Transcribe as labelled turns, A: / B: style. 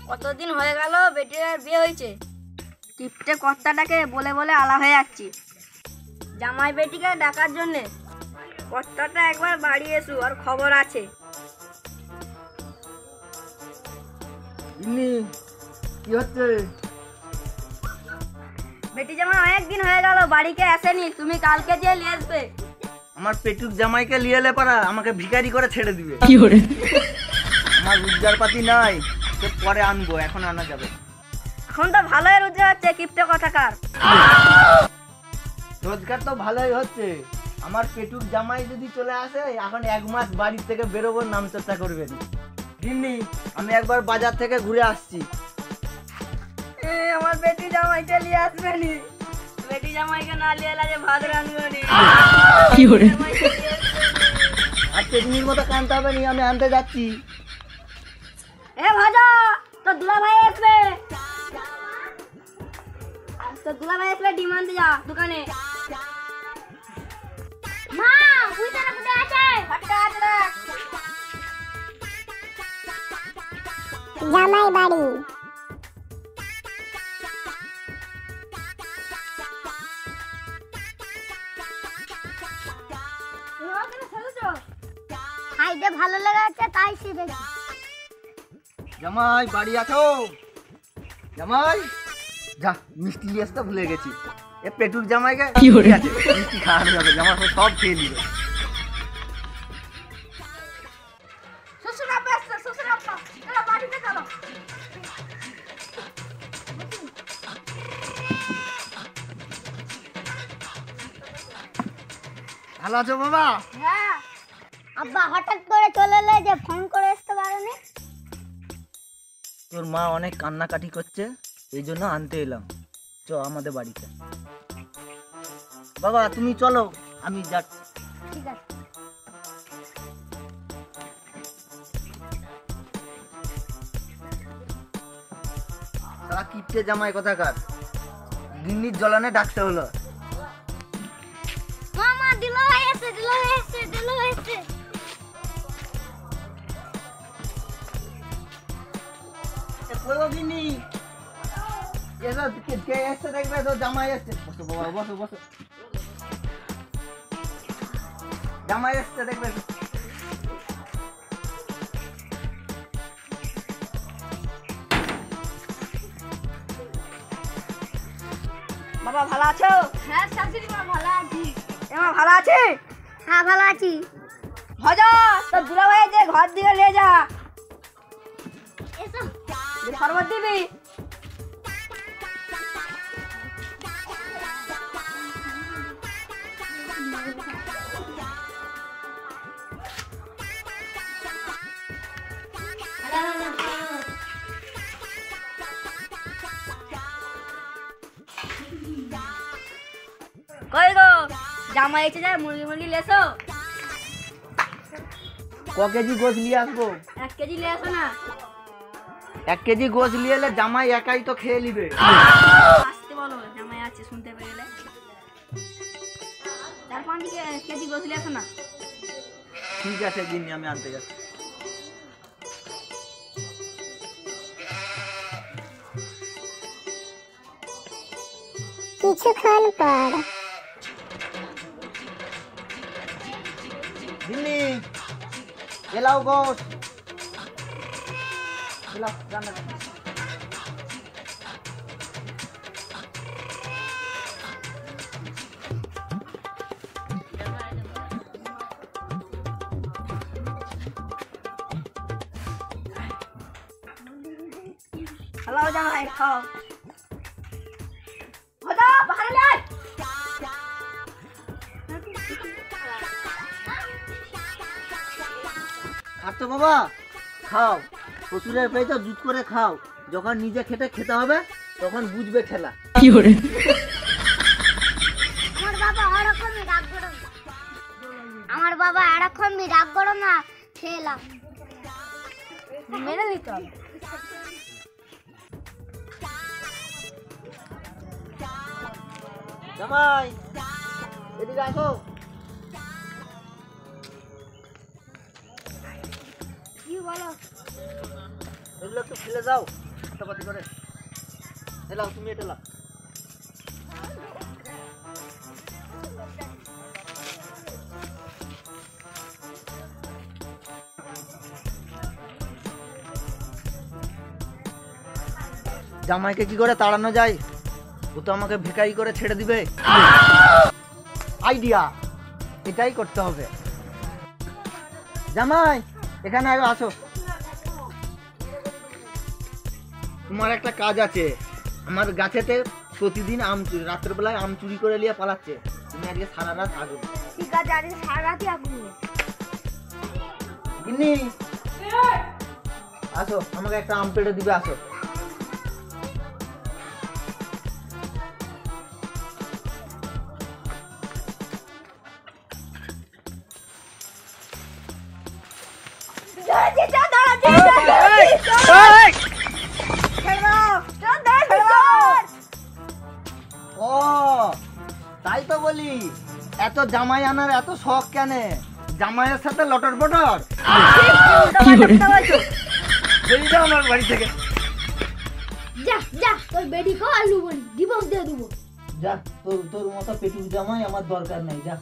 A: কতদিন হয়ে গেল বেটির বিয়ে হয়েছে, কিপ্টে কর্তাটাকে বলে বলে আলা হয়ে যাচ্ছি জামাই বেটিকে ডাকার জন্যে। কর্তাটা একবার বাড়ি এসু, আর খবর আছে।
B: কি হচ্ছে?
A: বেটি জামাই অনেকদিন হয়ে গেল বাড়িতে আসেনি, তুমি কালকে যে নিয়ে আসবে।
B: আমার পেটুক জামাইকে লিয়ে এলে পারা আমাকে ভিখারি করে ছেড়ে দিবে। আমার রোজগার পাতি নাই, তো পরে আনবো, এখন আনা যাবে।
A: এখন তো ভালোই রোজগার হচ্ছে কিপ্টে কথাকার।
B: রোজগার তো ভালোই হচ্ছে। আমার পেটুক জামাই যদি চলে আসে, এখন 1 মাস বাড়ি থেকে বেরোবো, নাম চর্চা করবেন। গিন্নি, আমি একবার বাজার থেকে ঘুরে আসছি।
A: আমার বেটি জামাইকে নিয়ে আসবে নি, বেটি জামাইকে না নিয়ে এলে যে ভাত রাঁধবে নি।
B: আর পেটুনির মতো কানতে হবে নি, আমি আনতে যাচ্ছি।
A: এ ভাজা, তো দুলা ভাই আসবে, তো দুলা ভাই আসলে ডিম আনতে যা দোকানে। মা, বুঝতে না কোথায় আছে? ফাটকা আছে না?
C: জামাই বাড়ি। খাইতে ভালো লেগেছে তাই শিখেছি।
B: জামাই বাড়ি আছো? জামাই, যা মিষ্টি নিয়ে আসতে ভুলে গেছি। এ পেটুক জামাইকে মিষ্টি খাওয়ানো যাবে, জামাই সব খেয়ে নিবে।
A: শ্বশুর আব্বা আসছে, শ্বশুর আব্বা, চলো বাড়িতে চলো।
B: ভালো আছো বাবা?
C: হ্যাঁ। আব্বা হঠাৎ করে চলে এলে যে, ফোন করে আসতে পারোনি?
B: তোর মা অনেক কান্নাকাটি করছে, এই জন্য আনতে এলাম। চ আমাদের বাড়িতে। বাবা তুমি চলো, আমি যাচ্ছি।
C: ঠিক আছে।
B: সারা কিপ্টে জামাই কথাকার, গিন্নির জ্বলানে ডাকতে হলো।
C: মামা দিল হয়েছে, দিল হয়েছে, দিল হয়েছে।
B: গিন্নি এসো, কে এসছে দেখবে তো, জামাই এসছে। বসো বাবা, বসো বসো, জামাই এসছে দেখবে।
A: বাবা ভালো আছো?
C: হ্যাঁ শাশুড়ি মা ভালো আছি।
A: এমা ভালো আছে?
C: হ্যাঁ ভালো আছি।
A: ভাজা, তো দুলা ভাই যে ঘর দিকে নিয়ে যা,
C: এসো।
A: শরবত দিবি। কই গো জামাই এসে যায়, মুরগি মুরগি লেসো।
B: ক কেজি গোছ নিয়ে আসবো?
A: 1 কেজি নিয়ে আসো না।
B: 1 কেজি গোছ নিয়ে এলে জামাই একাই তো খেয়ে নিবে।
A: আসতে বলো, জামাই আছে শুনতে পেলে। 4-5 কেজি গোছ নিয়ে আসো না।
B: ঠিক আছে গিন্নি, আমি আনতে যাচ্ছি।
C: কিছুক্ষণ পর।
B: গিন্নি এলাও গোছ, এলাও রান্না।
A: হ্যালো জামাই, খাও। ভাজা, বাহারে লে আয়।
B: খাচ্ছ বাবা? খাও, শ্বশুরের পেয়ে দুধ করে খাও। যখন নিজে খেতে হবে, তখন বুঝবে খেলা।
C: আমার বাবা এরকমই রাগ করো না, খেলাম।
A: মেনে নিতে হবে।
B: জামাই এদিকে আসো।
A: কি বলো?
B: এগুলো একটু ফেলে দাও। নাস্তাপাতি করে এলাও, তুমি এটা লাও। জামাইকে কি করে তাড়ানো যায়? ও তো আমাকে ভিখারি করে ছেড়ে দিবে। আইডিয়া, এটাই করতে হবে। জামাই এখানে আসো, তোমার একটা কাজ আছে। আমার গাছেতে প্রতিদিন আম চুরি, রাতের বেলায় আম চুরি করে নিয়ে পালাচ্ছে। তুমি আজকে সারা রাত আগুন।
C: ঠিক আছে, আজকে সারা রাতই আগুন।
B: গিন্নি আসো, আমাকে একটা আম পেড়ে দিবে, আসো। ও তাই তো বলি, এত জামাই আনার এত শখ কেন? জামাইয়ের সাথে লটর পটর বেরিয়ে যাও আমার বাড়ি থেকে।
C: যা যা, তোর বেডিকেও আলু ডিভোর্স দিয়ে দেবো।
B: যা, তোর মতো পেটুক জামাই আমার দরকার নাই, যা।